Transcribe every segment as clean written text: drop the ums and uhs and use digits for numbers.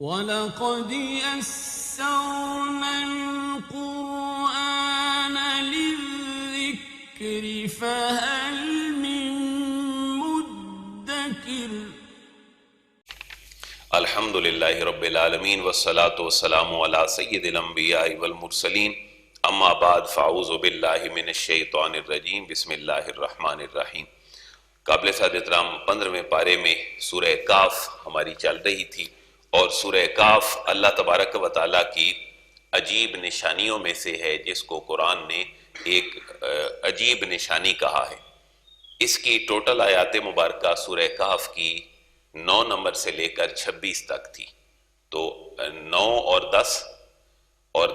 وَلَقَدْ يَسَّرْنَا الْقُرْآنَ لِلذِّكْرِ فَهَلْ مِن مُّدَّكِرٍ۔ الحمد للہ رب العالمین والصلاة والسلام علی سید الانبیاء والمرسلین، اما بعد فاعوذ باللہ من الشیطان الرجیم، بسم اللہ الرحمن الرحیم۔ قابل سعادت احترام 15ویں پارے میں سورہ کاف ہماری چل رہی تھی، اور سورہ کاف اللہ تبارک و تعالیٰ کی عجیب نشانیوں میں سے ہے، جس کو قرآن نے ایک عجیب نشانی کہا ہے۔ اس کی ٹوٹل آیات مبارکہ سورہ کاف کی 9 نمبر سے لے کر 26 تک تھی، تو 9 اور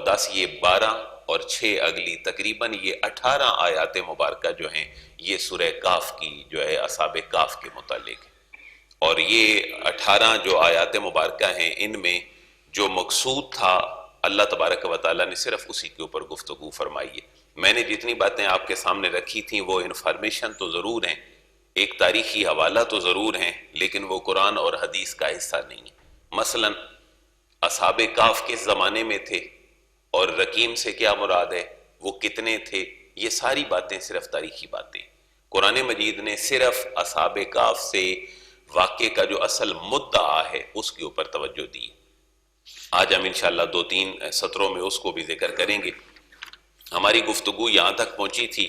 10 یہ 12 اور 6 اگلی، تقریباً یہ 18 آیات مبارکہ جو ہیں یہ سورہ کاف کی جو ہے اصحاب کاف کے متعلق ہے۔ اور یہ 18 جو آیات مبارکہ ہیں، ان میں جو مقصود تھا اللہ تبارک و تعالیٰ نے صرف اسی کے اوپر گفتگو فرمائی ہے۔ میں نے جتنی باتیں آپ کے سامنے رکھی تھیں وہ انفارمیشن تو ضرور ہیں، ایک تاریخی حوالہ تو ضرور ہیں، لیکن وہ قرآن اور حدیث کا حصہ نہیں ہے۔ مثلا اصحاب کاف کس زمانے میں تھے، اور رقیم سے کیا مراد ہے، وہ کتنے تھے، یہ ساری باتیں صرف تاریخی باتیں۔ قرآن مجید نے صرف اصحاب کاف سے واقعے کا جو اصل مدعا ہے اس کے اوپر توجہ دی۔ آج ہم انشاءاللہ 2-3 سطروں میں اس کو بھی ذکر کریں گے۔ ہماری گفتگو یہاں تک پہنچی تھی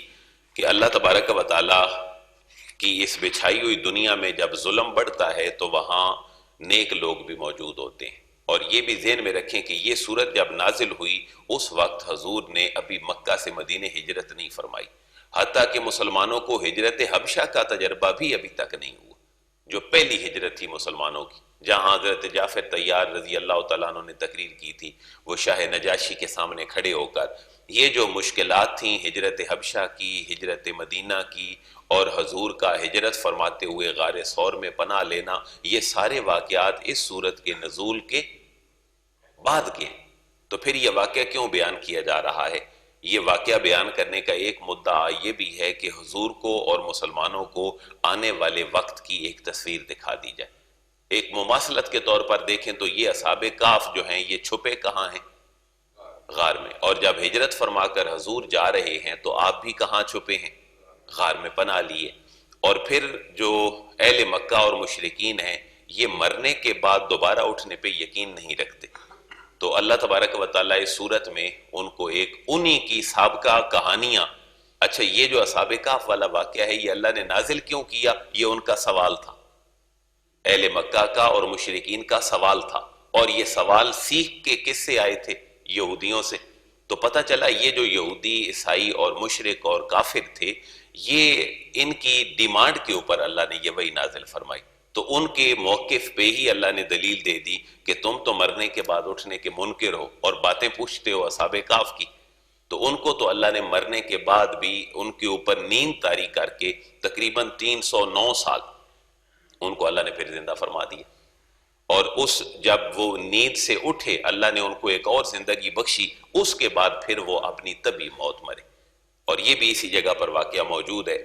کہ اللہ تبارک و تعالیٰ کی اس بچھائی ہوئی دنیا میں جب ظلم بڑھتا ہے تو وہاں نیک لوگ بھی موجود ہوتے ہیں، اور یہ بھی ذہن میں رکھیں کہ یہ سورت جب نازل ہوئی اس وقت حضور نے ابھی مکہ سے مدینے ہجرت نہیں فرمائی، حتیٰ کہ مسلمانوں کو ہجرت حبشہ کا تجربہ بھی ابھی تک نہیں ہوا، جو پہلی ہجرت تھی مسلمانوں کی، جہاں حضرت جعفر طیار رضی اللہ تعالیٰ عنہ نے تقریر کی تھی، وہ شاہ نجاشی کے سامنے کھڑے ہو کر یہ جو مشکلات تھیں ہجرت حبشہ کی، ہجرت مدینہ کی، اور حضور کا ہجرت فرماتے ہوئے غار ثور میں پناہ لینا، یہ سارے واقعات اس سورت کے نزول کے بعد کے ہیں۔ تو پھر یہ واقعہ کیوں بیان کیا جا رہا ہے؟ یہ واقعہ بیان کرنے کا ایک مدعا یہ بھی ہے کہ حضور کو اور مسلمانوں کو آنے والے وقت کی ایک تصویر دکھا دی جائے۔ ایک مماثلت کے طور پر دیکھیں تو یہ اصحاب کاف جو ہیں یہ چھپے کہاں ہیں؟ غار میں۔ اور جب ہجرت فرما کر حضور جا رہے ہیں تو آپ بھی کہاں چھپے ہیں؟ غار میں پناہ لیے۔ اور پھر جو اہل مکہ اور مشرکین ہیں یہ مرنے کے بعد دوبارہ اٹھنے پہ یقین نہیں رکھتے، تو اللہ تبارک و تعالیٰ اس صورت میں ان کو ایک انہی کی سابقہ کہانیاں، اچھا یہ جو اصحاب کہف والا واقعہ ہے یہ اللہ نے نازل کیوں کیا، یہ ان کا سوال تھا، اہل مکہ کا اور مشرکین کا سوال تھا، اور یہ سوال سیکھ کے کس سے آئے تھے؟ یہودیوں سے۔ تو پتہ چلا یہ جو یہودی، عیسائی اور مشرک اور کافر تھے، یہ ان کی ڈیمانڈ کے اوپر اللہ نے یہ وحی نازل فرمائی، تو ان کے موقف پہ ہی اللہ نے دلیل دے دی کہ تم تو مرنے کے بعد اٹھنے کے منکر ہو اور باتیں پوچھتے ہو اصحاب کاف کی، تو ان کو تو اللہ نے مرنے کے بعد بھی ان کے اوپر نیند طاری کر کے تقریباً 309 سال ان کو اللہ نے پھر زندہ فرما دیا، اور اس جب وہ نیند سے اٹھے اللہ نے ان کو ایک اور زندگی بخشی، اس کے بعد پھر وہ اپنی طبی موت مرے۔ اور یہ بھی اسی جگہ پر واقعہ موجود ہے۔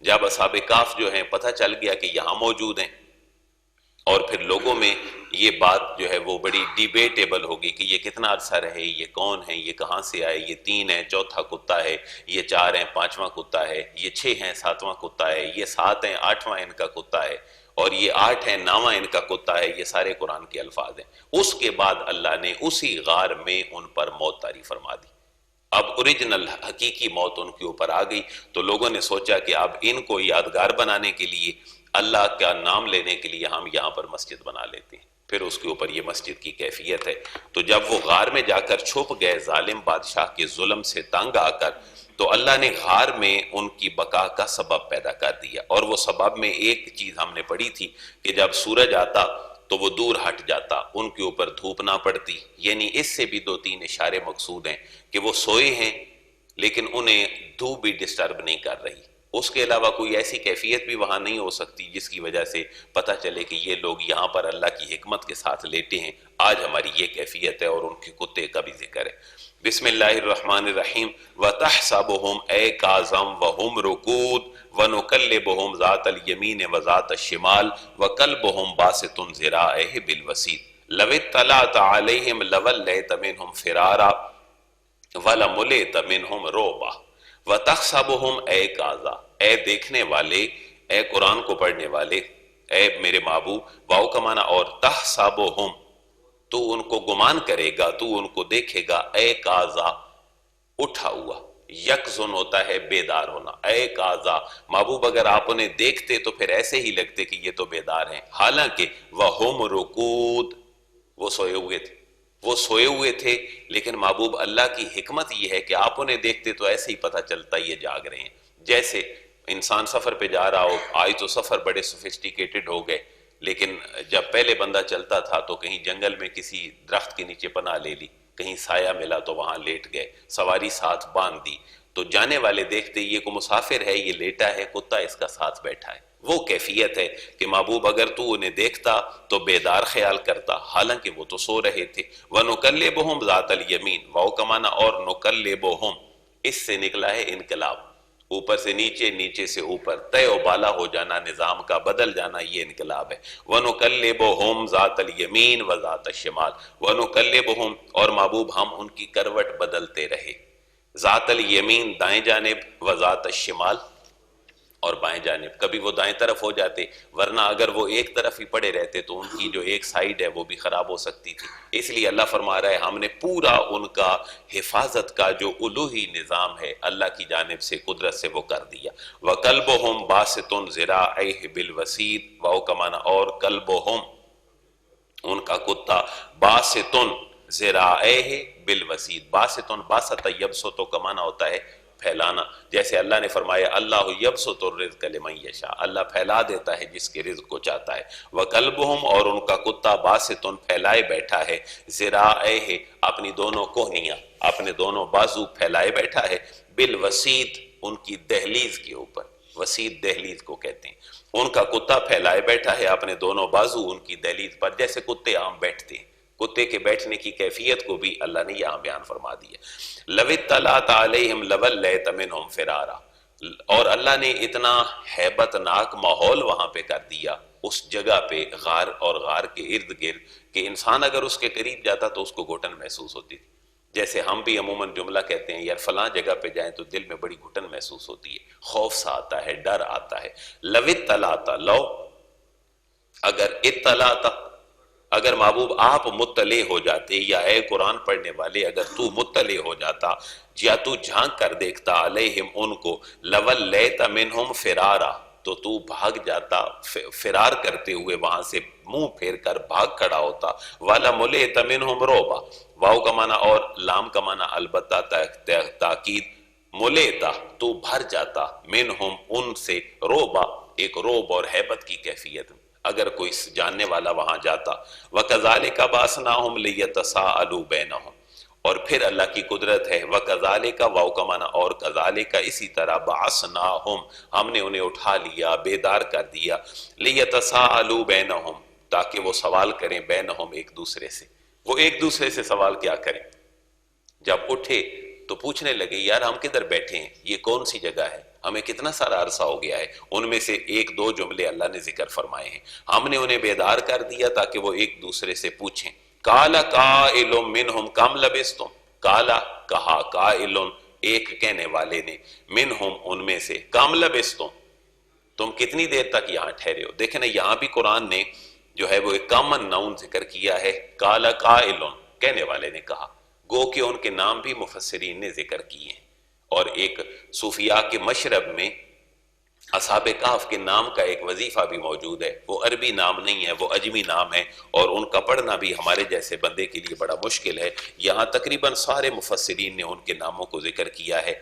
جب اصحاب کاف جو ہیں پتہ چل گیا کہ یہاں موجود ہیں، اور پھر لوگوں میں یہ بات جو ہے وہ بڑی ڈیبیٹیبل ہوگی کہ یہ کتنا عرصہ رہے، یہ کون ہیں، یہ کہاں سے آئے، یہ 3 ہیں، چوتھا کتا ہے، یہ 4 ہیں، 5واں کتا ہے، یہ 6 ہیں، 7واں کتا ہے، یہ 7 ہیں، 8واں ان کا کتا ہے، اور یہ 8 ہیں، 9واں ان کا کتا ہے۔ یہ سارے قرآن کے الفاظ ہیں۔ اس کے بعد اللہ نے اسی غار میں ان پر موت طاری فرما دی۔ اب اوریجنل حقیقی موت ان کے اوپر آ گئی، تو لوگوں نے سوچا کہ اب ان کو یادگار بنانے کے لیے، اللہ کا نام لینے کے لیے ہم یہاں پر مسجد بنا لیتے ہیں۔ پھر اس کے اوپر یہ مسجد کی کیفیت ہے۔ تو جب وہ غار میں جا کر چھپ گئے ظالم بادشاہ کے ظلم سے تنگ آ کر، تو اللہ نے غار میں ان کی بقا کا سبب پیدا کر دیا، اور وہ سبب میں ایک چیز ہم نے پڑھی تھی کہ جب سورج آتا تو وہ دور ہٹ جاتا، ان کے اوپر دھوپ نہ پڑتی، یعنی اس سے بھی 2-3 اشارے مقصود ہیں کہ وہ سوئے ہیں لیکن انہیں دھوپ بھی ڈسٹرب نہیں کر رہی۔ اس کے علاوہ کوئی ایسی کیفیت بھی وہاں نہیں ہو سکتی جس کی وجہ سے پتہ چلے کہ یہ لوگ یہاں پر اللہ کی حکمت کے ساتھ لیٹے ہیں۔ آج ہماری یہ کیفیت ہے، اور ان کے کتے کا بھی ذکر ہے۔ بسم اللہ الرحمن الرحیم۔ وَتَحْسَبُهُمْ أَيْقَاظًا وَهُمْ رُقُودٌ وَنُقَلِّبُهُمْ ذَاتَ الْيَمِينِ وَذَاتَ الشِّمَالِ وَقَلْبُهُمْ بَاسِطٌ ذِرَاعَيْهِ بِالْوَسِيدِ۔ لو اطلعت علیہم لولیت منہم فرارا ولملئت منہم رعبا وتحسبہم ایقاظا، اے دیکھنے والے، اے قرآن کو پڑھنے والے، اے میرے محبوب، واؤ کا معنی اور تحسبہم، تو ان کو گمان کرے گا، تو ان کو دیکھے گا، ایقاظا اٹھا ہوا، یقظن ہوتا ہے بیدار ہونا، ایقاظا محبوب اگر آپ انہیں دیکھتے تو پھر ایسے ہی لگتے کہ یہ تو بیدار ہیں، حالانکہ وہم رکود، وہ سوئے ہوئے تھے، وہ سوئے ہوئے تھے، لیکن محبوب اللہ کی حکمت یہ ہے کہ آپ انہیں دیکھتے تو ایسے ہی پتہ چلتا یہ جاگ رہے ہیں۔ جیسے انسان سفر پہ جا رہا ہو، آج تو سفر بڑے سوفسٹیکیٹڈ ہو گئے، لیکن جب پہلے بندہ چلتا تھا تو کہیں جنگل میں کسی درخت کے نیچے پناہ لے لی، کہیں سایہ ملا تو وہاں لیٹ گئے، سواری ساتھ باندھ دی، تو جانے والے دیکھتے یہ کو مسافر ہے، یہ لیٹا ہے، کتا اس کا ساتھ بیٹھا ہے۔ وہ کیفیت ہے کہ محبوب اگر تو انہیں دیکھتا تو بیدار خیال کرتا، حالانکہ وہ تو سو رہے تھے۔ وَنُقَلِّبُهُمْ ذَاتَ الْيَمِينَ، واؤ کا معنی اور نُقَلِّبُهُمْ، اس سے نکلا ہے انقلاب، اوپر سے نیچے، نیچے سے اوپر، تے و بالا ہو جانا، نظام کا بدل جانا، یہ انقلاب ہے۔ وَنُقَلِّبُهُمْ ذَاتَ الْيَمِينَ وَذَاتَ الشِّمَالِ، وَنُقَلِّبُهُمْ، اور محبوب ہم ان کی کروٹ بدلتے رہے، ذات الیمین دائیں جانب، وذات الشمال اور بائیں جانب، کبھی وہ دائیں طرف ہو جاتے، ورنہ اگر وہ ایک طرف ہی پڑے رہتے تو ان کی جو ایک سائیڈ ہے وہ بھی خراب ہو سکتی تھی۔ اس لیے اللہ فرما رہا ہے ہم نے پورا ان کا حفاظت کا جو الوہی نظام ہے اللہ کی جانب سے قدرت سے وہ کر دیا۔ وَقَلْبُهُمْ بَاسِطٌ ذِرَاعَيْهِ بِالْوَسِيدِ، واؤ کا معنی اور قلبہم، ان کا کتا، باسطن ذراعیہ بالوسید، باسطن باسط یبسط کا معنی ہوتا ہے پھیلانا، جیسے اللہ نے فرمایا اللہ یبسط الرزق لمن یشاء، اللہ پھیلا دیتا ہے جس کے رزق کو چاہتا ہے۔ وقلبہم، اور ان کا کتا، باسطن پھیلائے بیٹھا ہے، ذراعیہ اپنی دونوں کوہنیاں، اپنے دونوں بازو پھیلائے بیٹھا ہے، بالوسید ان کی دہلیز کے اوپر، وسید دہلیز کو کہتے ہیں، ان کا کتا پھیلائے بیٹھا ہے اپنے دونوں بازو ان کی دہلیز پر، جیسے کتے عام بیٹھتے ہیں، کتے کے بیٹھنے کی کیفیت کو بھی اللہ نے یہاں بیان فرما دیا۔ لَوِ اطَّلَعْتَ عَلَيْهِمْ لَوَلَّيْتَ مِنْهُمْ فِرَارًا، اور اللہ نے اتنا ہیبت ناک ماحول وہاں پہ کر دیا اس جگہ پہ، غار اور غار کے ارد گرد، کہ انسان اگر اس کے قریب جاتا تو اس کو گھٹن محسوس ہوتی تھی، جیسے ہم بھی عموماً جملہ کہتے ہیں یار فلاں جگہ پہ جائیں تو دل میں بڑی گھٹن محسوس ہوتی ہے، خوف سا آتا ہے، ڈر آتا ہے۔ لَوِ اطَّلَعْتَ، لو اگر اطلاعتا، اگر محبوب آپ مطلع ہو جاتے، یا اے قرآن پڑھنے والے اگر تو مطلع ہو جاتا، یا تو جھانک کر دیکھتا علیہم ان کو، لولیت منہم فرارا، تو بھاگ جاتا فرار کرتے ہوئے، وہاں سے منہ پھیر کر بھاگ کھڑا ہوتا، وَلَمُلِئْتَ مِنْهُمْ رُعْبًا، واؤ کا معنی اور لام کا معنی البتہ تاکید، ملیتا تو بھر جاتا، منہم ان سے، روبا ایک روب اور ہیبت کی کیفیت اگر کوئی جاننے والا وہاں جاتا۔ وَكَذَلِكَ بَعَثْنَاهُمْ لِيَتَسَاءَلُوا بَيْنَهُمْ، اور پھر اللہ کی قدرت ہے، وَكَذَلِكَ واؤ کا معنی اور كَذَلِكَ اسی طرح، بَعَثْنَاهُمْ ہم نے انہیں اٹھا لیا، بیدار کر دیا، لِيَتَسَاءَلُوا بَيْنَهُمْ تاکہ وہ سوال کریں، بینہم ایک دوسرے سے، وہ ایک دوسرے سے سوال کیا کریں، جب اٹھے تو پوچھنے لگے یار ہم کدھر بیٹھے ہیں، یہ کون سی جگہ ہے، ہمیں کتنا سارا عرصہ ہو گیا ہے۔ ان میں سے ایک دو جملے اللہ نے ذکر فرمائے ہیں، ہم نے انہیں بیدار کر دیا تاکہ وہ ایک دوسرے سے پوچھیں۔ قال قائل منہم کم لبثتم، قالا کہا، قائل ایک کہنے والے نے، منہم ان میں سے، کم لبثتم تم کتنی دیر تک یہاں ٹھہرے ہو۔ دیکھیں نا یہاں بھی قرآن نے جو ہے وہ ایک کامن ناؤن ذکر کیا ہے، قال قائل کہنے والے نے کہا، گو کہ ان کے نام بھی مفسرین نے ذکر کیے ہیں، اور ایک صوفیاء کے مشرب میں اصحاب کہف کے نام کا ایک وظیفہ بھی موجود ہے، وہ عربی نام نہیں ہے، وہ عجمی نام ہے، اور ان کا پڑھنا بھی ہمارے جیسے بندے کے لیے بڑا مشکل ہے۔ یہاں تقریباً سارے مفسرین نے ان کے ناموں کو ذکر کیا ہے،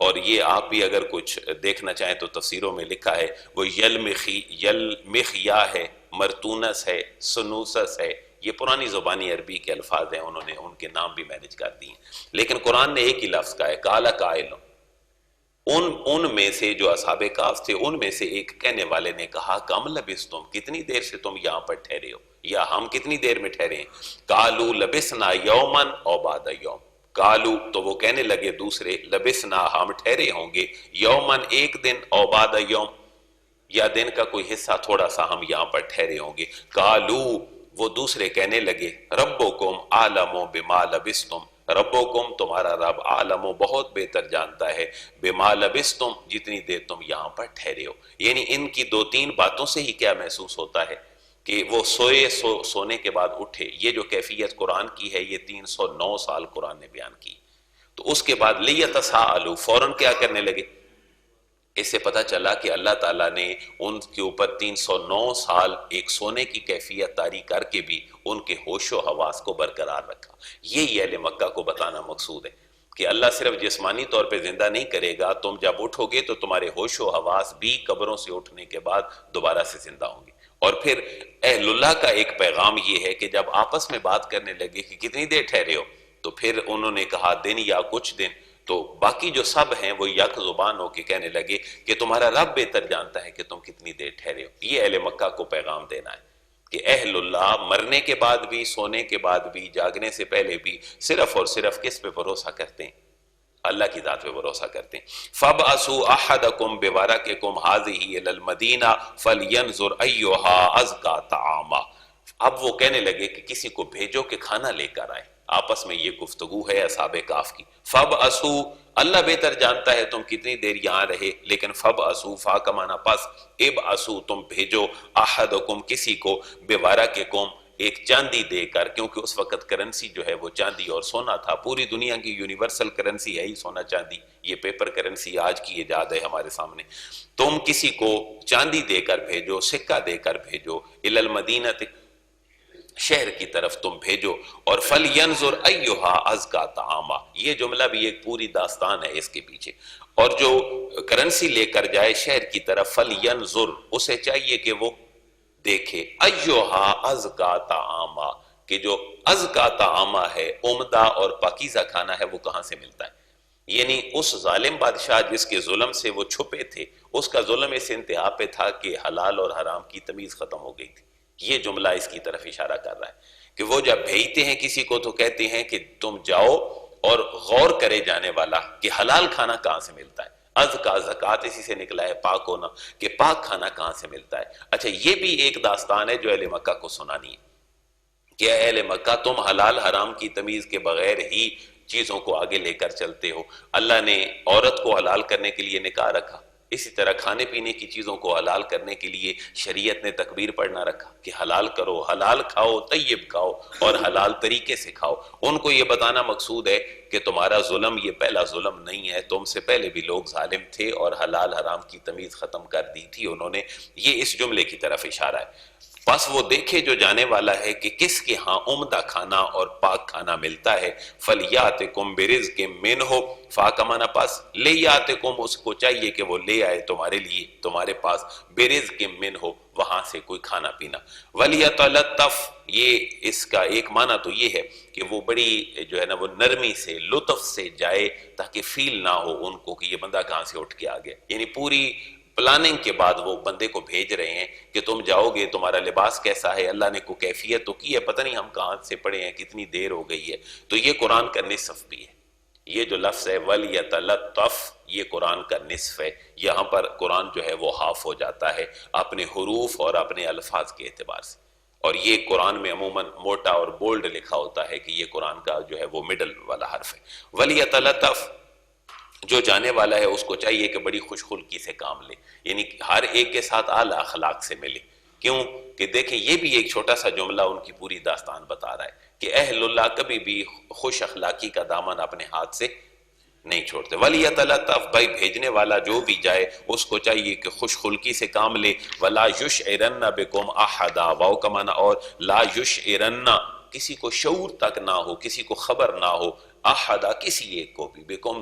اور یہ آپ بھی اگر کچھ دیکھنا چاہیں تو تفسیروں میں لکھا ہے، وہ یلمخیا ہے، مرتونس ہے، سنوسس ہے، یہ پرانی زبانی عربی کے الفاظ ہیں، انہوں نے ان کے نام بھی مینج کر دی ہیں، لیکن قرآن نے ایک ہی لفظ کا ہے، قال قائل، ان میں سے جو اصحاب کہف تھے ان میں سے ایک کہنے والے نے کہا، کم لبثتم کتنی دیر سے تم یہاں پر ٹھہرے ہو، یا ہم کتنی دیر میں ٹھہرے ہیں۔ قالوا لبثنا یوما او بعد یوم، قالوا تو وہ کہنے لگے دوسرے، لبثنا ہم ٹھہرے ہوں گے، یومن ایک دن، او بعد یوم یا دن کا کوئی حصہ تھوڑا سا ہم یہاں پر ٹھہرے ہوں گے۔ قالوا وہ دوسرے کہنے لگے ربکم اعلم بما لبستم، ربکم تمہارا رب عالم و بہت بہتر جانتا ہے بما لبستم جتنی دیر تم یہاں پر ٹھہرے ہو. یعنی ان کی دو تین باتوں سے ہی کیا محسوس ہوتا ہے کہ وہ سونے کے بعد اٹھے. یہ جو کیفیت قرآن کی ہے یہ 309 سال قرآن نے بیان کی. تو اس کے بعد لیتساءلوا فوراً کیا کرنے لگے. اس سے پتہ چلا کہ اللہ تعالیٰ نے ان کے اوپر 309 سال ایک سونے کی کیفیت طاری کر کے بھی ان کے ہوش و حواس کو برقرار رکھا. یہ اہل مکہ کو بتانا مقصود ہے کہ اللہ صرف جسمانی طور پہ زندہ نہیں کرے گا، تم جب اٹھو گے تو تمہارے ہوش و حواس بھی قبروں سے اٹھنے کے بعد دوبارہ سے زندہ ہوں گے. اور پھر اہل اللہ کا ایک پیغام یہ ہے کہ جب آپس میں بات کرنے لگے کہ کتنی دیر ٹھہرے ہو، تو پھر انہوں نے کہا دن یا کچھ دن. تو باقی جو سب ہیں وہ یک زبان ہو کے کہنے لگے کہ تمہارا رب بہتر جانتا ہے کہ تم کتنی دیر ٹھہرے ہو. یہ اہل مکہ کو پیغام دینا ہے کہ اہل اللہ مرنے کے بعد بھی، سونے کے بعد بھی، جاگنے سے پہلے بھی صرف اور صرف کس پہ بھروسہ کرتے ہیں؟ اللہ کی ذات پہ بھروسہ کرتے ہیں. فَابْعَثُوا أَحَدَكُمْ بِوَرَقِكُمْ هَٰذِهِ إِلَى الْمَدِينَةِ فَلْيَنْظُرْ أَيُّهَا أَزْكَىٰ طَعَامًا. اب وہ کہنے لگے کہ کسی کو بھیجو کہ کھانا لے کر آئے. آپس میں یہ گفتگو ہے اصحاب کہف کی. فَابْعَثُوا اللہ بہتر جانتا ہے تم کتنی دیر یہاں رہے، لیکن فَابْعَثُوا فا کا معنی پس، ابعثوا تم بھیجو، احدکم کسی کو، بِوَرَقِكُمْ ایک چاندی دے کر، کیونکہ اس وقت کرنسی جو ہے وہ چاندی اور سونا تھا. پوری دنیا کی یونیورسل کرنسی ہے ہی سونا چاندی. یہ پیپر کرنسی آج کی ایجاد ہے ہمارے سامنے. تم کسی کو چاندی دے کر بھیجو، سکہ دے کر بھیجو، الی المدینہ شہر کی طرف تم بھیجو. اور فَلْيَنْظُرْ أَيُّهَا أَزْكَىٰ طَعَامًا یہ جملہ بھی ایک پوری داستان ہے اس کے پیچھے. اور جو کرنسی لے کر جائے شہر کی طرف، فَلْيَنْظُرْ اسے چاہیے کہ وہ دیکھے، أَيُّهَا أَزْكَىٰ طَعَامًا کہ جو أَزْكَىٰ طَعَامًا ہے، عمدہ اور پاکیزہ کھانا ہے، وہ کہاں سے ملتا ہے. یعنی اس ظالم بادشاہ جس کے ظلم سے وہ چھپے تھے، اس کا ظلم اس انتہا پہ تھا کہ حلال اور حرام کی تمیز ختم ہو گئی تھی. یہ جملہ اس کی طرف اشارہ کر رہا ہے کہ وہ جب بھیجتے ہیں کسی کو تو کہتے ہیں کہ تم جاؤ اور غور کرے جانے والا کہ حلال کھانا کہاں سے ملتا ہے. ازکا زکوٰۃ اسی سے نکلا ہے، پاک ہونا، کہ پاک کھانا کہاں سے ملتا ہے. اچھا یہ بھی ایک داستان ہے جو اہل مکہ کو سنانی ہے کہ اہل مکہ تم حلال حرام کی تمیز کے بغیر ہی چیزوں کو آگے لے کر چلتے ہو. اللہ نے عورت کو حلال کرنے کے لیے نکاح رکھا، اسی طرح کھانے پینے کی چیزوں کو حلال کرنے کے لیے شریعت نے تکبیر پڑھنا رکھا کہ حلال کرو، حلال کھاؤ، طیب کھاؤ اور حلال طریقے سے کھاؤ. ان کو یہ بتانا مقصود ہے کہ تمہارا ظلم یہ پہلا ظلم نہیں ہے، تم سے پہلے بھی لوگ ظالم تھے اور حلال حرام کی تمیز ختم کر دی تھی انہوں نے. یہ اس جملے کی طرف اشارہ ہے. بس وہ دیکھے جو جانے والا ہے کہ کس کے ہاں عمدہ کھانا اور پاک کھانا ملتا ہے. فَلْيَأْتِكُمْ بِرِزْقٍ مِّنْهُ فا کا معنی پاس، لِيَأْتِكُمْ اس کو چاہیے کہ وہ لے آئے تمہارے لیے، تمہارے پاس، بِرِزْقٍ مِّنْهُ وہاں سے کوئی کھانا پینا. وَلْيَتَلَطَّفْ یہ اس کا ایک معنی تو یہ ہے کہ وہ بڑی جو ہے نا وہ نرمی سے، لطف سے جائے تاکہ فیل نہ ہو ان کو کہ یہ بندہ کہاں سے اٹھ کے آ گیا. یعنی پوری پلاننگ کے بعد وہ بندے کو بھیج رہے ہیں کہ تم جاؤ گے، تمہارا لباس کیسا ہے، اللہ نے کو کیفیت تو کی ہے، پتہ نہیں ہم کہاں سے پڑے ہیں، کتنی دیر ہو گئی ہے. تو یہ قرآن کا نصف بھی ہے. یہ جو لفظ ہے وَلْيَتَلَطَّفْ یہ قرآن کا نصف ہے. یہاں پر قرآن جو ہے وہ ہاف ہو جاتا ہے اپنے حروف اور اپنے الفاظ کے اعتبار سے. اور یہ قرآن میں عموماً موٹا اور بولڈ لکھا ہوتا ہے کہ یہ قرآن کا جو ہے وہ مڈل والا حرف ہے. وَلْيَتَلَطَّفْ جو جانے والا ہے اس کو چاہیے کہ بڑی خوش خلقی سے کام لے، یعنی ہر ایک کے ساتھ اعلیٰ اخلاق سے ملے. کیوں کہ دیکھیں یہ بھی ایک چھوٹا سا جملہ ان کی پوری داستان بتا رہا ہے کہ اہل اللہ کبھی بھی خوش اخلاقی کا دامن اپنے ہاتھ سے نہیں چھوڑتے. وَلْيَتَلَطَّفْ بھائی بھیجنے والا جو بھی جائے اس کو چاہیے کہ خوش خلقی سے کام لے. وَلَا يُشْعِرَنَّ بِكُمْ أَحَدًا واو کا معنی اور لا يُشْعِرَنَّ کسی کو شعور تک نہ ہو، کسی کو خبر نہ ہو، احدا کسی ایک کو بھی، بکم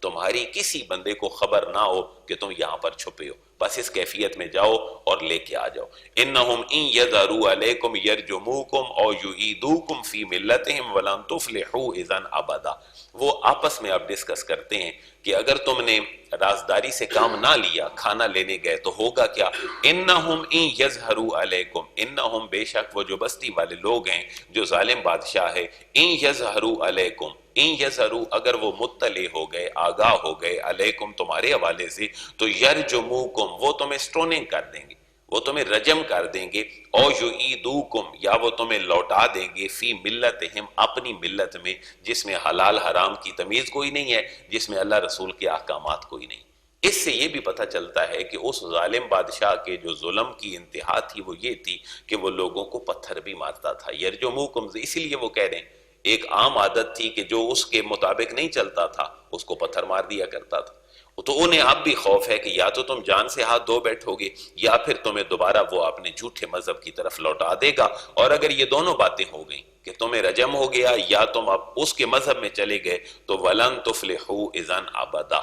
تمہاری کسی بندے کو خبر نہ ہو کہ تم یہاں پر چھپے ہو. بس اس کیفیت میں جاؤ اور لے کے آ جاؤ. انہم ان یظہروا علیکم یرجموکم او یعیدوکم فی ملتہم ولن تفلحوا اذا ابدا. وہ آپس میں اب ڈسکس کرتے ہیں کہ اگر تم نے رازداری سے کام نہ لیا، کھانا لینے گئے تو ہوگا کیا. انہم ان یظہروا علیکم انہم بے شک وہ جو بستی والے لوگ ہیں جو ظالم بادشاہ ہے، ان یظہروا علیکم ان یظہروا اگر وہ مطلع ہو گئے، آگاہ ہو گئے، علیکم تمہارے حوالے سے، تو یرجموکم وہ تمہیں سٹوننگ کر دیں گے، وہ تمہیں رجم کر دیں گے، او یعیدوکم یا وہ تمہیں لوٹا دیں گے، فی ملتہم اپنی ملت میں، جس میں حلال حرام کی تمیز کوئی نہیں ہے، جس میں اللہ رسول کے احکامات کوئی نہیں۔ اس سے یہ بھی پتہ چلتا ہے کہ اس ظالم بادشاہ کے جو ظلم کی انتہا تھی وہ یہ تھی کہ وہ لوگوں کو پتھر بھی مارتا تھا، یرجموکم، اسی لیے وہ کہہ رہے ہیں ایک عام عادت تھی کہ جو اس کے مطابق نہیں چلتا تھا اس کو پتھر مار دیا کرتا تھا۔ تو انہیں اب بھی خوف ہے کہ یا تو تم جان سے ہاتھ دھو بیٹھو گے یا پھر تمہیں دوبارہ وہ اپنے جھوٹے مذہب کی طرف لوٹا دے گا، اور اگر یہ دونوں باتیں ہو گئیں کہ تمہیں رجم ہو گیا یا تم اب اس کے مذہب میں چلے گئے تو وَلَن تُفْلِحُوا اِذًا أَبَدًا،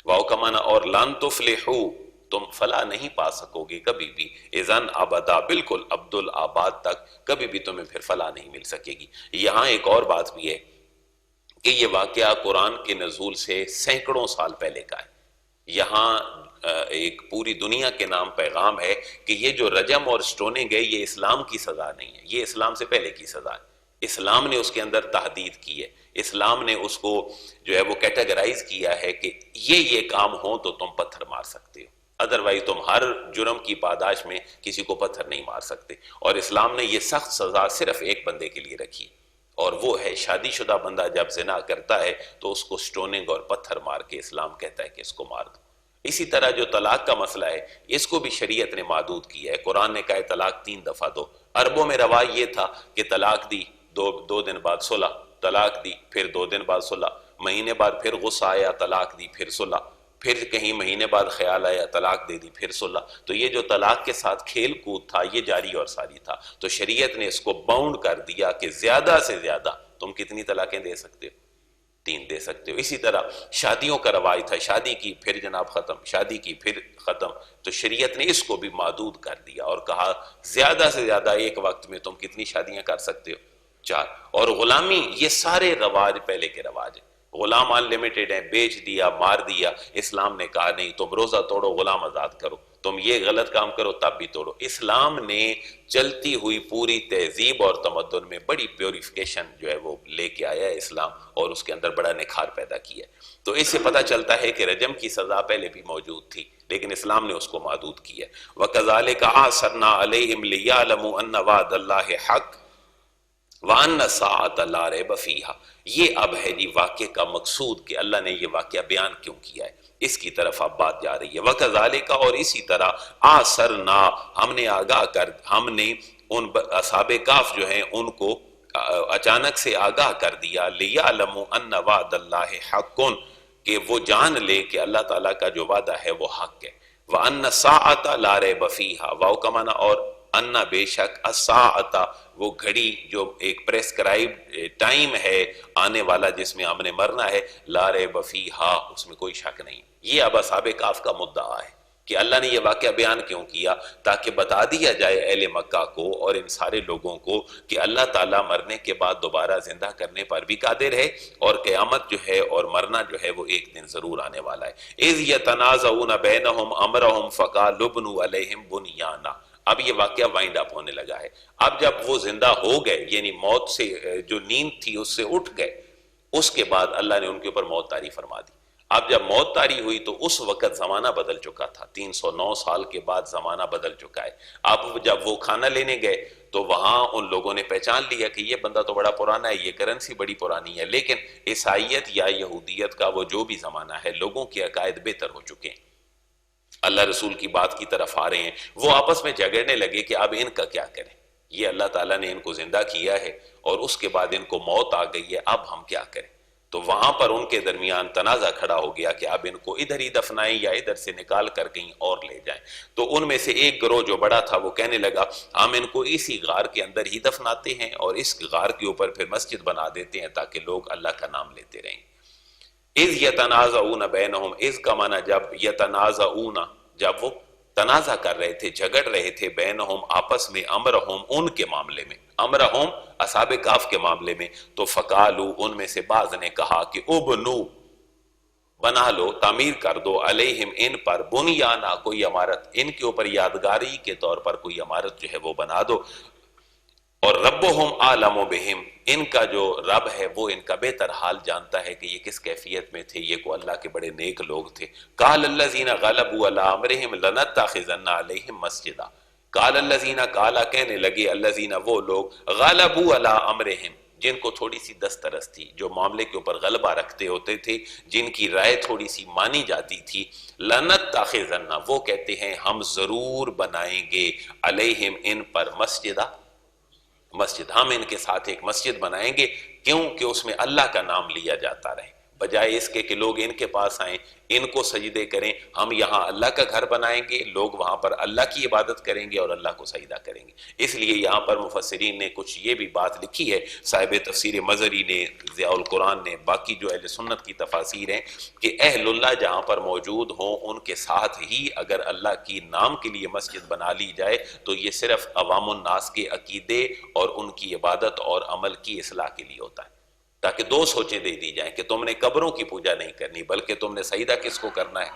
واو کا معنی اور لن تفلحوا، تم فلاح نہیں پا سکو گے کبھی بھی، اذن ابدا، بالکل ابد الآباد تک کبھی بھی تمہیں پھر فلاح نہیں مل سکے گی۔ یہاں ایک اور بات بھی ہے کہ یہ واقعہ قرآن کے نزول سے سینکڑوں سال پہلے کا ہے۔ یہاں ایک پوری دنیا کے نام پیغام ہے کہ یہ جو رجم اور سٹوننگ ہے یہ اسلام کی سزا نہیں ہے، یہ اسلام سے پہلے کی سزا ہے۔ اسلام نے اس کے اندر تحدید کی ہے، اسلام نے اس کو جو ہے وہ کیٹیگرائز کیا ہے کہ یہ کام ہوں تو تم پتھر مار سکتے ہو، ادروائز تم ہر جرم کی پاداش میں کسی کو پتھر نہیں مار سکتے۔ اور اسلام نے یہ سخت سزا صرف ایک بندے کے لیے رکھی، اور وہ ہے شادی شدہ بندہ جب زنا کرتا ہے تو اس کو سٹوننگ اور پتھر مار کے اسلام کہتا ہے کہ اس کو مار دو۔ اسی طرح جو طلاق کا مسئلہ ہے اس کو بھی شریعت نے محدود کیا ہے، قرآن نے کہا ہے طلاق 3 دفعہ دو۔ عربوں میں رواج یہ تھا کہ طلاق دی، دو دن بعد صلح، طلاق دی پھر 2 دن بعد صلح، مہینے بعد پھر غصہ آیا طلاق دی پھر صلح، پھر کہیں مہینے بعد خیال آیا طلاق دے دی پھر صلح۔ تو یہ جو طلاق کے ساتھ کھیل کود تھا یہ جاری اور ساری تھا، تو شریعت نے اس کو باؤنڈ کر دیا کہ زیادہ سے زیادہ تم کتنی طلاقیں دے سکتے ہو، 3 دے سکتے ہو۔ اسی طرح شادیوں کا رواج تھا، شادی کی پھر جناب ختم، شادی کی پھر ختم، تو شریعت نے اس کو بھی محدود کر دیا اور کہا زیادہ سے زیادہ ایک وقت میں تم کتنی شادیاں کر سکتے ہو، 4۔ اور غلامی، یہ سارے رواج پہلے کے رواج ہیں، غلام ان لمیٹڈ ہیں، بیچ دیا مار دیا، اسلام نے کہا نہیں تم روزہ توڑو غلام آزاد کرو، تم یہ غلط کام کرو تب بھی توڑو۔ اسلام نے چلتی ہوئی پوری تہذیب اور تمدن میں بڑی پیوریفیکیشن جو ہے وہ لے کے آیا ہے اسلام، اور اس کے اندر بڑا نکھار پیدا کیا ہے۔ تو اس سے پتہ چلتا ہے کہ رجم کی سزا پہلے بھی موجود تھی لیکن اسلام نے اس کو محدود کیا ہے۔ وَكَذَلِكَ أَعْثَرْنَا عَلَيْهِمْ لِيَعْلَمُوا أَنَّ وَعْدَ اللَّهِ حَقٌّ وَأَنَّ السَّاعَةَ لَا رَيْبَ فِيهَا۔ یہ اب ہے جی واقعے کا مقصود کہ اللہ نے یہ واقعہ بیان کیوں کیا ہے، اس کی طرف اب بات جا رہی ہے۔ وَكَذَلِكَ، اور اسی طرح آثرنا، ہم نے آگاہ کر، ہم نے ان اصحاب کہف جو ہیں ان کو اچانک سے آگاہ کر دیا، لِيَعْلَمُوا أَنَّ وَعْدَ اللَّهِ حَقٌّ، کہ وہ جان لے کہ اللہ تعالیٰ کا جو وعدہ ہے وہ حق ہے۔ وَأَنَّ السَّاعَةَ لَا رَيْبَ فِيهَا، واو کا معنی اور انا، بے شک، الساعۃ، وہ گھڑی جو ایک پریسکرائب ٹائم ہے آنے والا جس میں ہم نے مرنا ہے، لا ریب فیہا، اس میں کوئی شک نہیں۔ یہ اب اصحاب کہف کا مدعا ہے کہ اللہ نے یہ واقعہ بیان کیوں کیا، تاکہ بتا دیا جائے اہل مکہ کو اور ان سارے لوگوں کو کہ اللہ تعالیٰ مرنے کے بعد دوبارہ زندہ کرنے پر بھی قادر ہے، اور قیامت جو ہے اور مرنا جو ہے وہ ایک دن ضرور آنے والا ہے۔ اذ یتنازعون بینہم امرہم فقالوا ابنوا علیہم بنیانا۔ اب یہ واقعہ وائنڈ اپ ہونے لگا ہے۔ اب جب وہ زندہ ہو گئے، یعنی موت سے جو نیند تھی اس سے اٹھ گئے، اس کے بعد اللہ نے ان کے اوپر موت طاری فرما دی۔ اب جب موت طاری ہوئی تو اس وقت زمانہ بدل چکا تھا، 309 سال کے بعد زمانہ بدل چکا ہے۔ اب جب وہ کھانا لینے گئے تو وہاں ان لوگوں نے پہچان لیا کہ یہ بندہ تو بڑا پرانا ہے، یہ کرنسی بڑی پرانی ہے، لیکن عیسائیت یا یہودیت کا وہ جو بھی زمانہ ہے، لوگوں کے عقائد بہتر ہو چکے ہیں، اللہ رسول کی بات کی طرف آ رہے ہیں۔ وہ آپس میں جھگڑنے لگے کہ اب ان کا کیا کریں، یہ اللہ تعالیٰ نے ان کو زندہ کیا ہے اور اس کے بعد ان کو موت آ گئی ہے، اب ہم کیا کریں؟ تو وہاں پر ان کے درمیان تنازع کھڑا ہو گیا کہ اب ان کو ادھر ہی دفنائیں یا ادھر سے نکال کر کہیں اور لے جائیں۔ تو ان میں سے ایک گروہ جو بڑا تھا وہ کہنے لگا ہم ان کو اسی غار کے اندر ہی دفناتے ہیں اور اس غار کے اوپر پھر مسجد بنا دیتے ہیں تاکہ لوگ اللہ کا نام لیتے رہیں۔ اذ یتنازعون بینہم، اذ کا معنی جب، یتنازعون جب وہ تنازع کر رہے تھے، جھگڑ رہے تھے، بینہم آپس میں، امرہم ان کے معاملے میں، امرہم اصحاب کہف کے معاملے میں، تو فقالو ان میں سے بعض نے کہا کہ ابنو بنا لو، تعمیر کر دو، علیہم ان پر، بنیانا کوئی عمارت، ان کے اوپر یادگاری کے طور پر کوئی عمارت جو ہے وہ بنا دو، اور ربہم عالم بہم، ان کا جو رب ہے وہ ان کا بہتر حال جانتا ہے کہ یہ کس کیفیت میں تھے، یہ کو اللہ کے بڑے نیک لوگ تھے۔ قال الذین غلبوا علی امرہم لنتخذن علیہم مسجدا، قال الذین، کالا کہنے لگے الذین وہ لوگ غلبوا علی امرہم جن کو تھوڑی سی دسترس تھی، جو معاملے کے اوپر غلبہ رکھتے ہوتے تھے، جن کی رائے تھوڑی سی مانی جاتی تھی، لنتخذن وہ کہتے ہیں ہم ضرور بنائیں گے علیہم ان پر مسجد، ہم ان کے ساتھ ایک مسجد بنائیں گے، کیوں کہ اس میں اللہ کا نام لیا جاتا رہے، بجائے اس کے کہ لوگ ان کے پاس آئیں، ان کو سجدے کریں، ہم یہاں اللہ کا گھر بنائیں گے، لوگ وہاں پر اللہ کی عبادت کریں گے اور اللہ کو سجدہ کریں گے۔ اس لیے یہاں پر مفسرین نے کچھ یہ بھی بات لکھی ہے، صاحب تفسیر مظہری نے، ضیاء القرآن نے، باقی جو اہل سنت کی تفاسیر ہیں، کہ اہل اللہ جہاں پر موجود ہوں ان کے ساتھ ہی اگر اللہ کی نام کے لیے مسجد بنا لی جائے تو یہ صرف عوام الناس کے عقیدے اور ان کی عبادت اور عمل کی اصلاح کے لیے ہوتا ہے، تاکہ دو سوچیں دے دی جائیں کہ تم نے قبروں کی پوجا نہیں کرنی بلکہ تم نے سجدہ کس کو کرنا ہے؟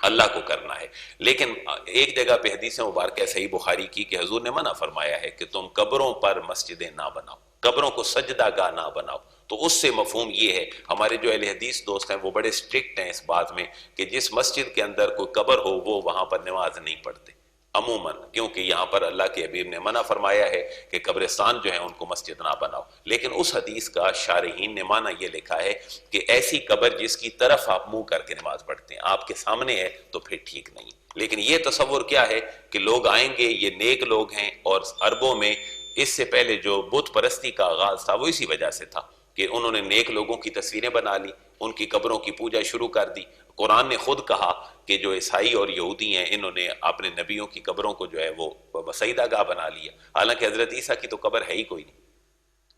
اللہ کو کرنا ہے۔ لیکن ایک جگہ پہ حدیث مبارکہ صحیح بخاری کی کہ حضور نے منع فرمایا ہے کہ تم قبروں پر مسجدیں نہ بناؤ، قبروں کو سجدہ گاہ نہ بناؤ۔ تو اس سے مفہوم یہ ہے، ہمارے جو اہل حدیث دوست ہیں وہ بڑے اسٹرکٹ ہیں اس بات میں کہ جس مسجد کے اندر کوئی قبر ہو وہ وہاں پر نماز نہیں پڑھتے عموماً، کیونکہ یہاں پر اللہ کے حبیب نے منع فرمایا ہے کہ قبرستان جو ہیں ان کو مسجد نہ بناؤ۔ لیکن اس حدیث کا شارحین نے معنی یہ لکھا ہے کہ ایسی قبر جس کی طرف آپ منہ کر کے نماز پڑھتے ہیں، آپ کے سامنے ہے تو پھر ٹھیک نہیں۔ لیکن یہ تصور کیا ہے کہ لوگ آئیں گے، یہ نیک لوگ ہیں، اور عربوں میں اس سے پہلے جو بت پرستی کا آغاز تھا وہ اسی وجہ سے تھا کہ انہوں نے نیک لوگوں کی تصویریں بنا لی، ان کی قبروں کی پوجا شروع کر دی۔ قرآن نے خود کہا کہ جو عیسائی اور یہودی ہیں انہوں نے اپنے نبیوں کی قبروں کو جو ہے وہ سجدہ گاہ بنا لیا، حالانکہ حضرت عیسیٰ کی تو قبر ہے ہی کوئی نہیں۔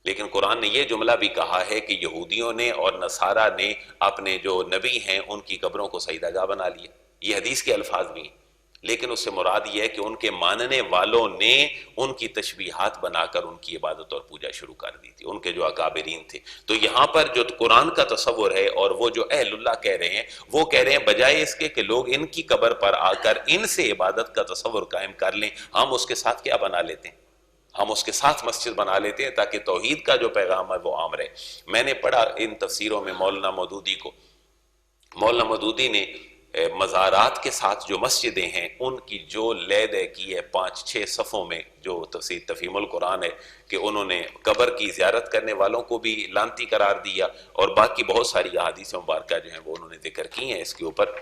لیکن قرآن نے یہ جملہ بھی کہا ہے کہ یہودیوں نے اور نصارہ نے اپنے جو نبی ہیں ان کی قبروں کو سجدہ گاہ بنا لیا، یہ حدیث کے الفاظ بھی ہیں۔ لیکن اس سے مراد یہ ہے کہ ان کے ماننے والوں نے ان کی تشبیہات بنا کر ان کی عبادت اور پوجا شروع کر دی تھی، ان کے جو اکابرین تھے۔ تو یہاں پر جو قرآن کا تصور ہے اور وہ جو اہل اللہ کہہ رہے ہیں وہ کہہ رہے ہیں بجائے اس کے کہ لوگ ان کی قبر پر آ کر ان سے عبادت کا تصور قائم کر لیں، ہم اس کے ساتھ کیا بنا لیتے ہیں؟ ہم اس کے ساتھ مسجد بنا لیتے ہیں تاکہ توحید کا جو پیغام ہے وہ عام رہے۔ میں نے پڑھا ان تفسیروں میں مولانا مودودی کو، مولانا مودودی نے مزارات کے ساتھ جو مسجدیں ہیں ان کی جو لید کی ہے 5-6 صفوں میں، جو تفسیر تفہیم القرآن ہے کہ انہوں نے قبر کی زیارت کرنے والوں کو بھی لعنتی قرار دیا، اور باقی بہت ساری احادیث مبارکہ جو ہیں وہ انہوں نے ذکر کی ہیں اس کے اوپر۔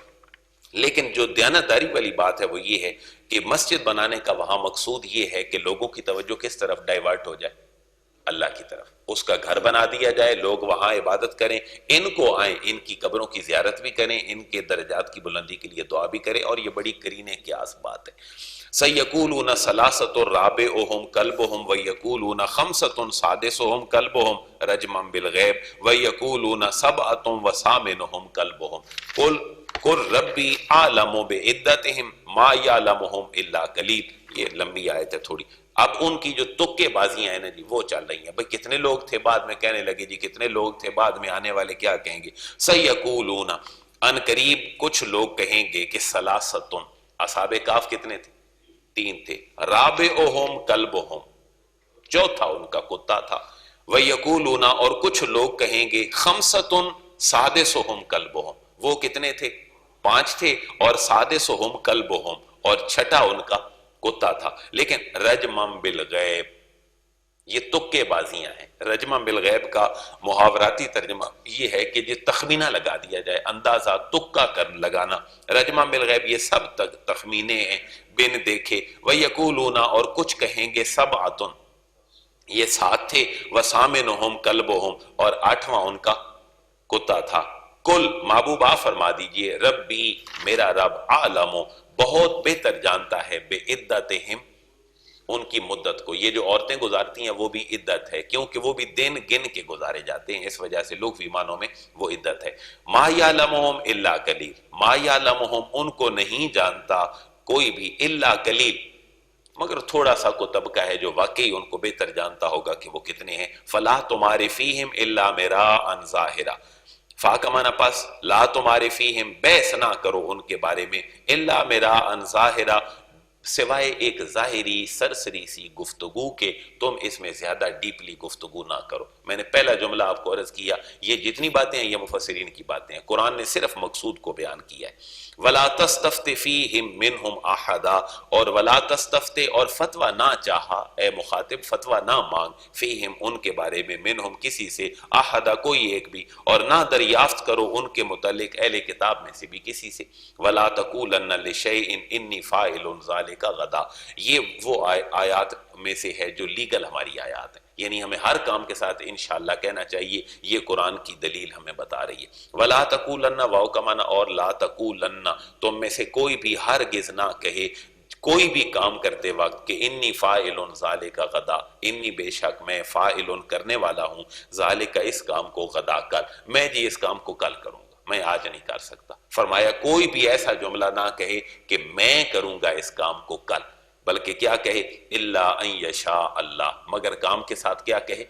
لیکن جو دیانتداری والی بات ہے وہ یہ ہے کہ مسجد بنانے کا وہاں مقصود یہ ہے کہ لوگوں کی توجہ کس طرف ڈائیورٹ ہو جائے؟ اللہ کی طرف، اس کا گھر بنا دیا جائے، لوگ وہاں عبادت کریں، ان کو آئیں، ان کی قبروں کی زیارت بھی کریں، ان کے درجات کی بلندی کے لیے دعا بھی کریں، اور یہ بڑی قرینے کی بات ہے۔ سَيَقُولُونَ ثَلَاثَةٌ رَابِعُهُمْ كَلْبُهُمْ وَيَقُولُونَ خَمْسَةٌ سَادِسُهُمْ كَلْبُهُمْ رَجْمًا بِالْغَيْبِ وَيَقُولُونَ سَبْعَةٌ وَثَامِنُهُمْ كَلْبُهُمْ قُلْ رَبِّي أَعْلَمُ بِعِدَّتِهِمْ مَا يَعْلَمُهُمْ إِلَّا قَلِيلٌ۔ یہ لمبی آیت ہے تھوڑی۔ اب ان کی جو تکے بازیاں ہیں نا جی وہ چل رہی ہیں، بھئی کتنے لوگ تھے بعد میں کہنے لگے جی کتنے لوگ تھے بعد میں آنے والے کیا کہیں گے۔ سَيَقُولُونَ ان قریب کچھ لوگ کہیں گے کہ ثلاثۃ، اصحاب کہف کتنے تھے؟ 3 تھے، رابعہم کلبہم، چوتھا ان کا کتا تھا، وَيَقُولُونَ اور کچھ لوگ کہیں گے خمسۃ سادسہم کلبہم، وہ کتنے تھے؟ 5 تھے، اور سادسہم کلبہم، اور چھٹا ان کا کتا تھا۔ لیکن رجمم بالغیب، یہ تکے بازیاں ہیں۔ رجمم بالغیب کا محاوراتی ترجمہ یہ ہے کہ یہ تخمینہ لگا دیا جائے، اندازہ تکا کر لگانا۔ رجمم بالغیب یہ سب تخمینے ہیں بن دیکھے۔ وَيَقُولُونَ اور کچھ کہیں گے سبعۃ، یہ 7 تھے، وَثَامِنُهُمْ كَلْبُهُمْ اور 8واں ان کا کتا تھا۔ کل محبوب آپ فرما دیجئے ربی میرا رب عالم بہت بہتر جانتا ہے بے عدتہم ان کی مدت کو۔ یہ جو عورتیں گزارتی ہیں وہ بھی عدت ہے، کیونکہ وہ بھی دن گن کے گزارے جاتے ہیں، اس وجہ سے لغوی معنوں میں وہ عدت ہے۔ ما یعلمہم الا قلیل، ما یعلمہم ان کو نہیں جانتا کوئی بھی الا قلیل مگر تھوڑا سا کو طبقہ ہے جو واقعی ان کو بہتر جانتا ہوگا کہ وہ کتنے ہیں۔ فلا تمار فیہم الا مراء ظاہرا، فا کا معنی پس، لا تمار فیہم بحث نہ کرو ان کے بارے میں، الا مراء ظاہرا سوائے ایک ظاہری سرسری سی گفتگو کے تم اس میں زیادہ ڈیپلی گفتگو نہ کرو. میں نے پہلا جملہ آپ کو عرض کیا، یہ جتنی باتیں ہیں یہ مفسرین کی باتیں ہیں، قرآن نے صرف مقصود کو بیان کیا ہے. وَلَا تَسْتَفْتِ فِيهِمْ مِنْهُمْ أَحَدًا، اور وَلَا تَسْتَفْتِ، اور فتویٰ نہ چاہا اے مخاطب، فتویٰ نہ مانگ، فیہم ان کے بارے میں، منہم کسی سے، احدا کوئی ایک بھی، اور نہ دریافت کرو ان کے متعلق اہل کتاب میں سے بھی کسی سے. وَلَا تَقُولَنَّ لِشَيْءٍ إِنِّي فَاعِلٌ ذَلِكَ غَدًا، یہ وہ آیات میں سے ہے جو لیگل ہماری آیات ہیں، یعنی ہمیں ہر کام کے ساتھ انشاءاللہ کہنا چاہیے. یہ قرآن کی دلیل ہمیں بتا رہی ہے. وَلَا تَقُولَنَّ، واو کا معنی اور لا تَقُولَنَّ، تم میں سے کوئی بھی ہرگز نہ کہے کوئی بھی کام کرتے وقت کہ انی فاعل ذالک غدا، انی بے شک میں فاعل کرنے والا ہوں، ذالک اس کام کو غدا کل، میں جی اس کام کو کل کروں گا، میں آج نہیں کر سکتا. فرمایا کوئی بھی ایسا جملہ نہ کہے کہ میں کروں گا اس کام کو کل، بلکہ کیا کہے، الا ان یشاء اللہ، مگر کام کے ساتھ کیا کہے،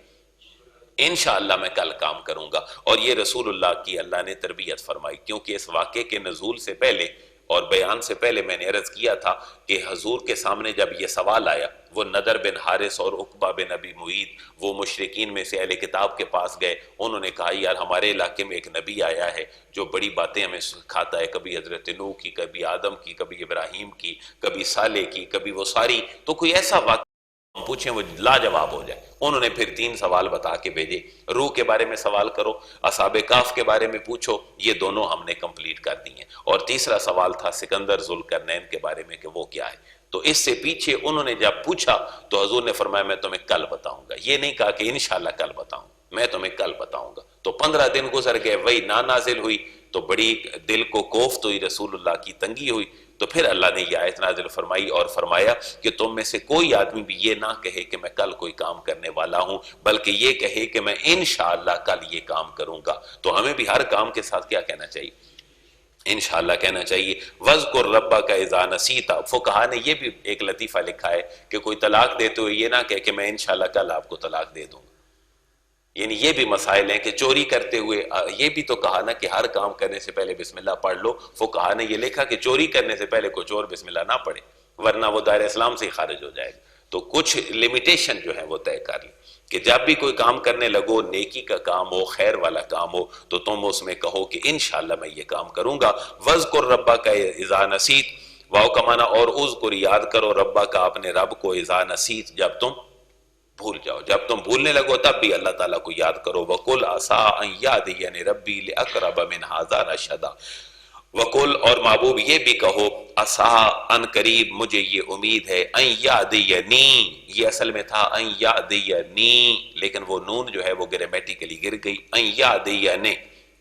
انشاءاللہ میں کل کام کروں گا. اور یہ رسول اللہ کی اللہ نے تربیت فرمائی، کیونکہ اس واقعے کے نزول سے پہلے اور بیان سے پہلے میں نے عرض کیا تھا کہ حضور کے سامنے جب یہ سوال آیا، وہ نضر بن حارث اور عقبہ بن ابی معیط وہ مشرکین میں سے اہل کتاب کے پاس گئے. انہوں نے کہا یار ہمارے علاقے میں ایک نبی آیا ہے جو بڑی باتیں ہمیں سکھاتا ہے، کبھی حضرت نوح کی، کبھی آدم کی، کبھی ابراہیم کی، کبھی صالح کی، کبھی وہ ساری، تو کوئی ایسا واقعہ پوچھیں وہ لاجواب ہو جائے. انہوں نے پھر 3 سوال بتا کے بھیجے، روح کے بارے میں سوال کرو، اصحاب کہف کے بارے میں پوچھو، یہ دونوں ہم نے کمپلیٹ کر دی ہیں، اور تیسرا سوال تھا سکندر ذوالقرنین کے بارے میں کہ وہ کیا ہے. تو اس سے پیچھے انہوں نے جب پوچھا تو حضور نے فرمایا میں تمہیں کل بتاؤں گا. یہ نہیں کہا کہ انشاءاللہ کل بتاؤں، میں تمہیں کل بتاؤں گا. تو 15 دن گزر گئے، وہی نہ نازل ہوئی، تو بڑی دل کو کوفت ہوئی، رسول اللہ کی تنگی ہوئی. تو پھر اللہ نے یہ آیت نازل فرمائی اور فرمایا کہ تم میں سے کوئی آدمی بھی یہ نہ کہے کہ میں کل کوئی کام کرنے والا ہوں، بلکہ یہ کہے کہ میں انشاءاللہ کل یہ کام کروں گا. تو ہمیں بھی ہر کام کے ساتھ کیا کہنا چاہیے، انشاءاللہ کہنا چاہیے. وَاذْكُرْ رَبَّكَ إِذَا نَسِيتَ، فقہا نے یہ بھی ایک لطیفہ لکھا ہے کہ کوئی طلاق دیتے ہوئے یہ نہ کہے کہ میں انشاءاللہ کل آپ کو طلاق دے دوں. یعنی یہ بھی مسائل ہیں کہ چوری کرتے ہوئے یہ بھی تو کہا نا کہ ہر کام کرنے سے پہلے بسم اللہ پڑھ لو. فقہا نے یہ لکھا کہ چوری کرنے سے پہلے کوئی چور بسم اللہ نہ پڑھے ورنہ وہ دائرہ اسلام سے ہی خارج ہو جائے گا. تو کچھ لمیٹیشن جو ہے وہ طے کر لی کہ جب بھی کوئی کام کرنے لگو، نیکی کا کام ہو، خیر والا کام ہو، تو تم اس میں کہو کہ انشاءاللہ میں یہ کام کروں گا. وَاذْكُرْ رَبَّكَ إِذَا نَسِيتَ، واو کا معنی اور اذکر یاد کرو ربا کا اپنے رب کو، اذا نسیت جب تم بھول جاؤ، جب تم بھولنے لگو تب بھی اللہ تعالیٰ کو یاد کرو. وَقُلْ عَسَىٰ أَن يَهْدِيَنِ رَبِّي لِأَقْرَبَ مِنْ هَٰذَا رَشَدًا، وَقُلْ اور محبوب یہ بھی کہو، عَسَىٰ ان قریب مجھے یہ امید ہے، أَن يَهْدِيَنِي، یہ اصل میں تھا أَن يَهْدِيَنِي، لیکن وہ نون جو ہے وہ گرامیٹیکلی گر گئی. أَن يَهْدِيَنِ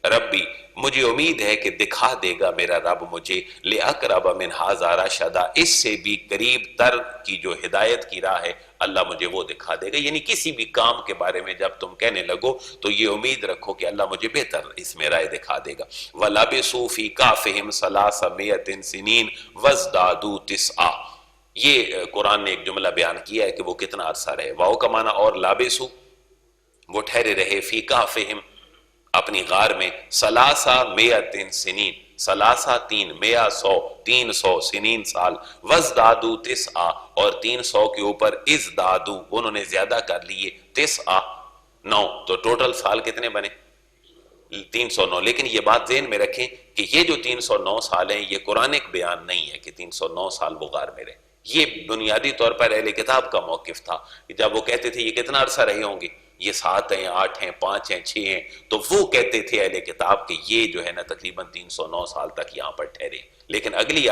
ربی، مجھے امید ہے کہ دکھا دے گا میرا رب مجھے، لِأَقْرَبَ مِنْ هَٰذَا رَشَدًا، اس سے بھی قریب تر کی جو ہدایت کی راہ ہے اللہ مجھے وہ دکھا دے گا. یعنی کسی بھی کام کے بارے میں جب تم کہنے لگو تو یہ امید رکھو کہ اللہ مجھے بہتر اس میں رائے دکھا دے گا. وَلَبِثُوا فِي كَهْفِهِمْ 300 سِنِينَ وَازْدَادُوا 9، یہ قرآن نے ایک جملہ بیان کیا ہے کہ وہ کتنا عرصہ رہے. واؤ کا معنی اور لابسو، وہ ٹھہرے رہے، فی کہفہم اپنی غار میں، 300 سنین، 300 300 سنین سال، وزدادو 9 اور 300 کے اوپر ازدادو انہوں نے زیادہ کر لیے 9، تو ٹوٹل سال کتنے بنے 309. لیکن یہ بات ذہن میں رکھیں کہ یہ جو 309 سال ہیں یہ قرآنک بیان نہیں ہے کہ 309 سال وہ غار میں رہے. یہ بنیادی طور پر اہل کتاب کا موقف تھا کہ جب وہ کہتے تھے یہ کتنا عرصہ رہے ہوں گے، یہ 7 ہیں، 8 ہیں، 5 ہیں، 6 ہیں، تو وہ کہتے تھے اہل کتاب کہ یہ جو ہے نا تقریباً 309 سال تک یہاں پر ٹھہرے. لیکن اگلی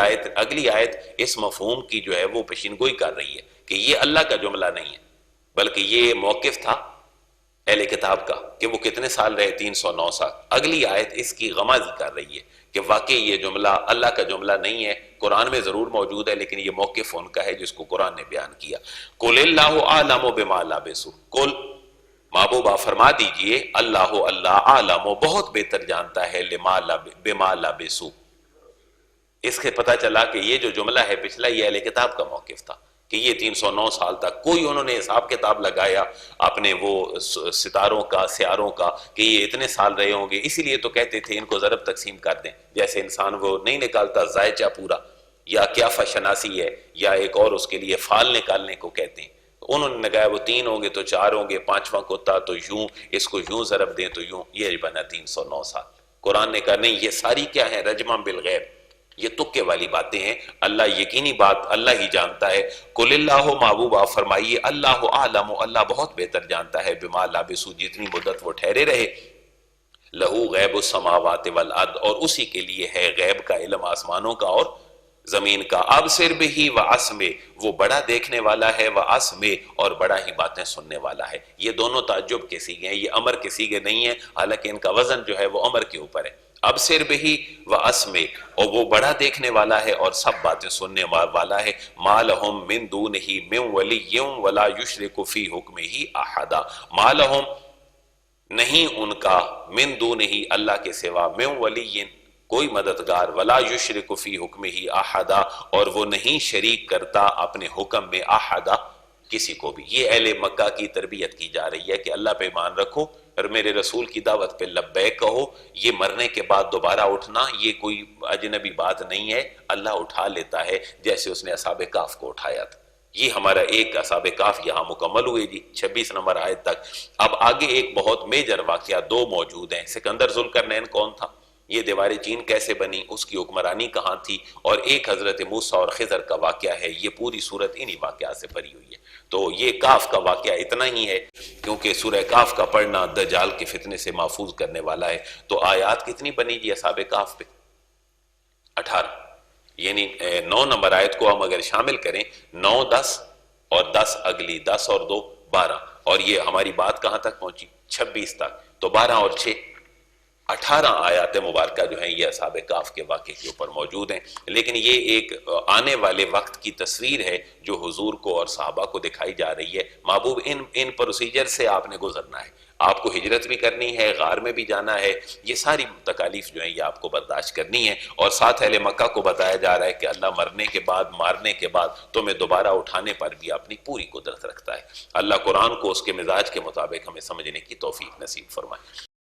آیت اس مفہوم کی جو ہے وہ پیشین گوئی کر رہی ہے کہ یہ اللہ کا جملہ نہیں ہے بلکہ یہ موقف تھا اہل کتاب کا کہ وہ کتنے سال رہے، 309 سال. اگلی آیت اس کی غمازی کر رہی ہے کہ واقعی یہ جملہ اللہ کا جملہ نہیں ہے، قرآن میں ضرور موجود ہے لیکن یہ موقف ان کا ہے جس کو قرآن نے بیان کیا. قُلِ اللَّهُ أَعْلَمُ بِمَا لَبِثُوا، قُل محبوبہ فرما دیجئے، اللہ عالم بہت بہتر جانتا ہے، بما لبثوا. اس کے پتہ چلا کہ یہ جو جملہ ہے پچھلا یہ اہل کتاب کا موقف تھا کہ یہ 309 سال تک کوئی انہوں نے حساب کتاب لگایا اپنے وہ ستاروں کا، سیاروں کا کہ یہ اتنے سال رہے ہوں گے، اسی لیے تو کہتے تھے ان کو ضرب تقسیم کر دیں، جیسے انسان وہ نہیں نکالتا زائچہ پورا یا قیافہ شناسی ہے، یا ایک اور اس کے لیے فال نکالنے کو کہتے ہیں. انہوں نے لگایا وہ 3 ہوں گے تو 4 ہوں گے، 5واں کتا تو یوں، اس کو یوں ضرب دیں تو یوں، یہ بنا 309 سال. قرآن نے کہا نہیں، یہ ساری کیا ہے؟ رجما بالغیب، یہ تکے والی باتیں ہیں. اللہ یقینی بات اللہ ہی جانتا ہے. قل اللہ، محبوب آپ فرمائیے اللہ اعلم، اللہ بہت بہتر جانتا ہے، بما لبثوا، جتنی مدت وہ ٹھہرے رہے. لہو غیب السماوات والارض، اور اسی کے لیے ہے غیب کا علم آسمانوں کا اور زمین کا. ابصر بہ واسمع، وہ بڑا دیکھنے والا ہے، واسمع، اور بڑا ہی باتیں سننے والا ہے. یہ دونوں تعجب کے سیغے ہیں، یہ امر کے سیغے نہیں ہیں، حالانکہ ان کا وزن جو ہے وہ امر کے اوپر ہے. ابصر بہ واسمع، اور وہ بڑا دیکھنے والا ہے اور سب باتیں سننے والا ہے. ما لہم من دونہ من ولی ولا یشرک فی حکمہ احدا، ما لہم، نہیں ان کا، من دونہ، اللہ کے سوا، من ولی، کوئی مددگار، ولا یشرک فی حکمہ احدا، اور وہ نہیں شریک کرتا اپنے حکم میں احدا، کسی کو بھی. یہ اہل مکہ کی تربیت کی جا رہی ہے کہ اللہ پہ ایمان رکھو اور میرے رسول کی دعوت پہ لبیک کہو. یہ مرنے کے بعد دوبارہ اٹھنا یہ کوئی اجنبی بات نہیں ہے، اللہ اٹھا لیتا ہے، جیسے اس نے اصحاب کہف کو اٹھایا تھا. یہ ہمارا ایک اصحاب کہف یہاں مکمل ہوئے جی 26 نمبر آیت تک. اب آگے ایک بہت میجر واقعہ 2 موجود ہیں. سکندر ذوالقرنین کون تھا؟ یہ دیوار چین کیسے بنی؟ اس کی حکمرانی کہاں تھی؟ اور ایک حضرت موسیٰ اور خضر کا واقعہ ہے. یہ پوری صورت انہی واقعات سے بھری ہوئی ہے. تو یہ کاف کا واقعہ اتنا ہی ہے، کیونکہ سورہ کاف کا پڑھنا دجال کے فتنے سے محفوظ کرنے والا ہے. تو آیات کتنی بنی جی اصحاب کاف پہ؟ 18. یعنی 9 نمبر آیت کو ہم اگر شامل کریں، 9، 10 اور 10 اگلی، 10 اور 2، 12، اور یہ ہماری بات کہاں تک پہنچی؟ 26 تک. تو 12 اور 6، 18 آیات مبارکہ جو ہیں یہ اصحاب کہف کے واقعے کے اوپر موجود ہیں. لیکن یہ ایک آنے والے وقت کی تصویر ہے جو حضور کو اور صحابہ کو دکھائی جا رہی ہے. محبوب ان پروسیجر سے آپ نے گزرنا ہے، آپ کو ہجرت بھی کرنی ہے، غار میں بھی جانا ہے، یہ ساری تکالیف جو ہیں یہ آپ کو برداشت کرنی ہے. اور ساتھ اہل مکہ کو بتایا جا رہا ہے کہ اللہ مرنے کے بعد، مارنے کے بعد تمہیں دوبارہ اٹھانے پر بھی اپنی پوری قدرت رکھتا ہے. اللہ قرآن کو اس کے مزاج کے مطابق ہمیں سمجھنے کی توفیق نصیب فرمائے.